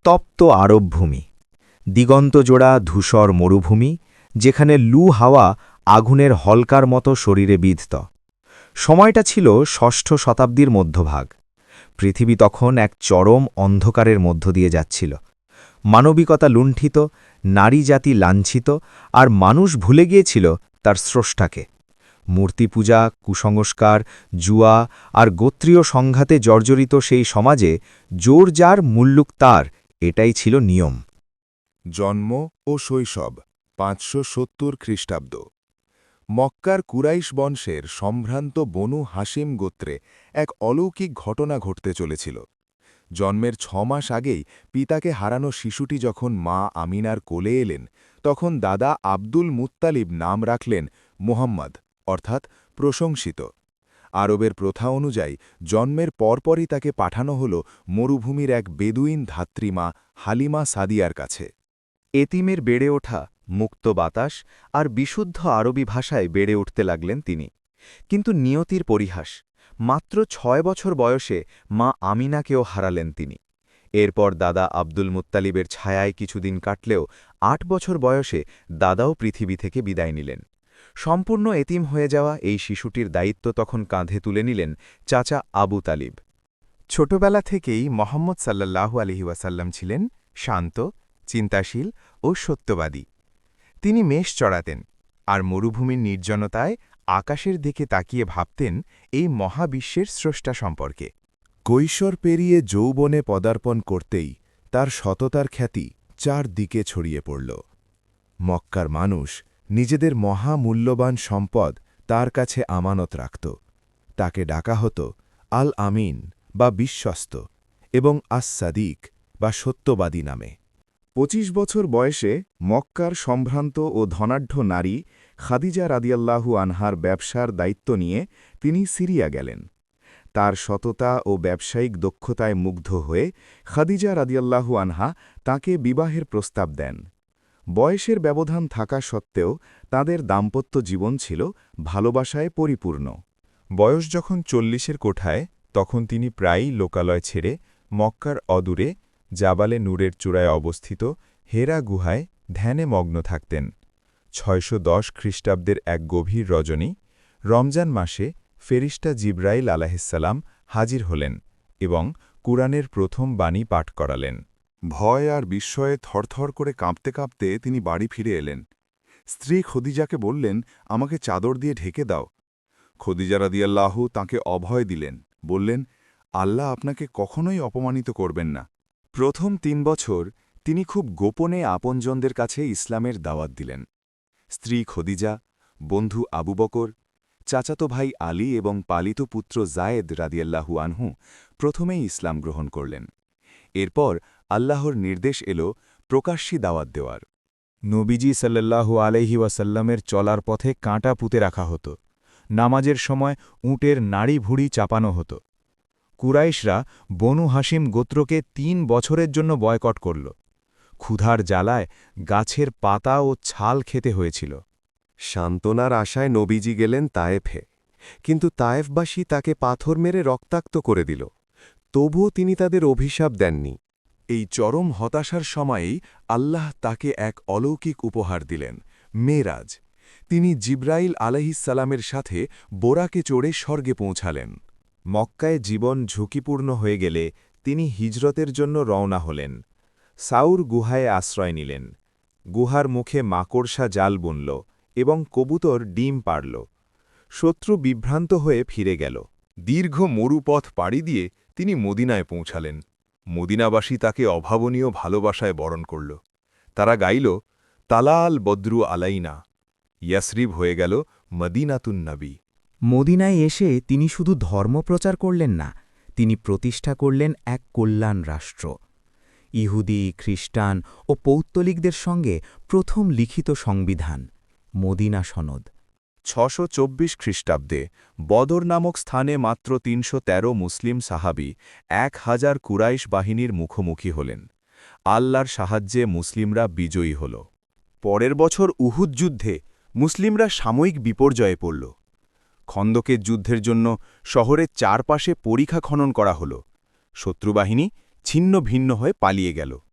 তপ্ত আরবভূমি, দিগন্তজোড়া ধূসর মরুভূমি, যেখানে লু হাওয়া আগুনের হলকার মতো শরীরে বিঁধত। সময়টা ছিল ষষ্ঠ শতাব্দীর মধ্যভাগ। পৃথিবী তখন এক চরম অন্ধকারের মধ্য দিয়ে যাচ্ছিল। মানবিকতা লুণ্ঠিত, নারী জাতি লাঞ্ছিত, আর মানুষ ভুলে গিয়েছিল তার স্রষ্টাকে। মূর্তিপূজা, কুসংস্কার, জুয়া আর গোত্রীয় সংঘাতে জর্জরিত সেই সমাজে জোর যার মুল্লুক তার, এটাই ছিল নিয়ম। জন্ম ও শৈশব ৫৭০ খ্রিস্টাব্দ। মক্কার কুরাইশ বংশের সম্ভ্রান্ত বনু হাসিম গোত্রে এক অলৌকিক ঘটনা ঘটতে চলেছিল। জন্মের ৬ মাস আগেই পিতাকে হারানো শিশুটি যখন মা আমিনার কোলে এলেন, তখন দাদা আব্দুল মুত্তালিব নাম রাখলেন মুহাম্মদ, অর্থাৎ প্রশংসিত। আরবের প্রথা অনুযায়ী জন্মের পরপরই তাকে পাঠানো হল মরুভূমির এক বেদুইন ধাত্রীমা হালিমা সাদিয়ার কাছে। এতিমের বেড়ে ওঠা, মুক্ত বাতাস আর বিশুদ্ধ আরবি ভাষায় বেড়ে উঠতে লাগলেন তিনি। কিন্তু নিয়তির পরিহাস, মাত্র ৬ বছর বয়সে মা আমিনাকেও হারালেন তিনি। এরপর দাদা আব্দুল মুত্তালিবের ছায়ায় কিছুদিন কাটলেও ৮ বছর বয়সে দাদাও পৃথিবী থেকে বিদায় নিলেন। সম্পূর্ণ এতিম হয়ে যাওয়া এই শিশুটির দায়িত্ব তখন কাঁধে তুলে নিলেন চাচা আবু তালিব। ছোটবেলা থেকেই মোহাম্মদ সাল্লাল্লাহু আলাইহি ওয়াসাল্লাম ছিলেন শান্ত, চিন্তাশীল ও সত্যবাদী। তিনি মেষ চড়াতেন আর মরুভূমির নির্জনতায় আকাশের দিকে তাকিয়ে ভাবতেন এই মহাবিশ্বের স্রষ্টা সম্পর্কে। কৈশোর পেরিয়ে যৌবনে পদার্পণ করতেই তার সততার খ্যাতি চারদিকে ছড়িয়ে পড়ল। মক্কার মানুষ নিজেদের মহামূল্যবান সম্পদ তার কাছে আমানত রাখত। তাকে ডাকা হতো আল আমিন বা বিশ্বস্ত এবং আস-সাদিক বা সত্যবাদী নামে। ২৫ বছর বয়সে মক্কার সম্ভ্রান্ত ও ধনাঢ্য নারী খাদিজা রাদিয়াল্লাহু আনহার ব্যবসার দায়িত্ব নিয়ে তিনি সিরিয়া গেলেন। তার সততা ও ব্যবসায়িক দক্ষতায় মুগ্ধ হয়ে খাদিজা রাদিয়াল্লাহু আনহা তাঁকে বিবাহের প্রস্তাব দেন। বয়সের ব্যবধান থাকা সত্ত্বেও তাদের দাম্পত্য জীবন ছিল ভালোবাসায় পরিপূর্ণ। বয়স যখন ৪০-এর কোঠায়, তখন তিনি প্রায়ই লোকালয় ছেড়ে মক্কার অদূরে জাবালে নূরের চূড়ায় অবস্থিত হেরা গুহায় ধ্যানে মগ্ন থাকতেন। ৬১০ খ্রিস্টাব্দের এক গভীর রজনী, রমজান মাসে ফেরিস্তা জিবরাইল আলাহিসাল্লাম হাজির হলেন এবং কুরআনের প্রথম বাণী পাঠ করালেন। ভয় আর বিস্ময়ে থরথর করে কাঁপতে কাঁপতে তিনি বাড়ি ফিরে এলেন। স্ত্রী খদিজাকে বললেন, আমাকে চাদর দিয়ে ঢেকে দাও। খদিজা রাদিয়াল্লাহু তাঁকে অভয় দিলেন, বললেন, আল্লাহ আপনাকে কখনোই অপমানিত করবেন না। প্রথম ৩ বছর তিনি খুব গোপনে আপনজনদের কাছে ইসলামের দাওয়াত দিলেন। স্ত্রী খদিজা, বন্ধু আবু বকর, চাচাতো ভাই আলী এবং পালিত পুত্র জায়েদ রাদিয়াল্লাহু আনহু প্রথমেই ইসলাম গ্রহণ করলেন। এরপর আল্লাহর নির্দেশ এল প্রকাশ্যী দাওয়াত দেওয়ার। নবীজি সাল্লাল্লাহু আলাইহি ওয়াসাল্লামের চলার পথে কাঁটা পুঁতে রাখা হতো। নামাজের সময় উটের নাড়ি ভুড়ি চাপানো হতো। কুরাইশরা বনু হাসিম গোত্রকে ৩ বছরের জন্য বয়কট করল। ক্ষুধার জ্বালায় গাছের পাতা ও ছাল খেতে হয়েছিল। সান্ত্বনার আশায় নবীজি গেলেন তায়েফে, কিন্তু তায়েফবাসী তাকে পাথর মেরে রক্তাক্ত করে দিল। তবুও তিনি তাদের অভিশাপ দেননি। এই চরম হতাশার সময়েই আল্লাহ তাকে এক অলৌকিক উপহার দিলেন, মেরাজ। তিনি জিবরাইল আলাইহিসসালামের সাথে বোরাকে চড়ে স্বর্গে পৌঁছালেন। মক্কায় জীবন ঝুঁকিপূর্ণ হয়ে গেলে তিনি হিজরতের জন্য রওনা হলেন। সাউর গুহায় আশ্রয় নিলেন। গুহার মুখে মাকড়সা জাল বুনল এবং কবুতর ডিম পাড়ল। শত্রু বিভ্রান্ত হয়ে ফিরে গেল। দীর্ঘ মরুপথ পাড়ি দিয়ে তিনি মদিনায় পৌঁছালেন। মদিনাবাসী তাকে অভাবনীয় ভালোবাসায় বরণ করল। তারা গাইল, তালা আল বদ্রু আলাইনা। ইয়াসরিব হয়ে গেল মদিনাতুন নবী। মদিনায় এসে তিনি শুধু ধর্মপ্রচার করলেন না, তিনি প্রতিষ্ঠা করলেন এক কল্যাণ রাষ্ট্র। ইহুদি, খ্রিস্টান ও পৌত্তলিকদের সঙ্গে প্রথম লিখিত সংবিধান, মদিনা সনদ। ৬২৪ খ্রিস্টাব্দে বদর নামক স্থানে মাত্র ৩১৩ মুসলিম সাহাবি ১,০০০ কুরাইশ বাহিনীর মুখোমুখি হলেন। আল্লাহর সাহায্যে মুসলিমরা বিজয়ী হল। পরের বছর উহুদ যুদ্ধে মুসলিমরা সাময়িক বিপর্যয়ে পড়ল। খন্দকের যুদ্ধের জন্য শহরের চারপাশে পরিখা খনন করা হল। শত্রুবাহিনী ছিন্ন ভিন্ন হয়ে পালিয়ে গেল।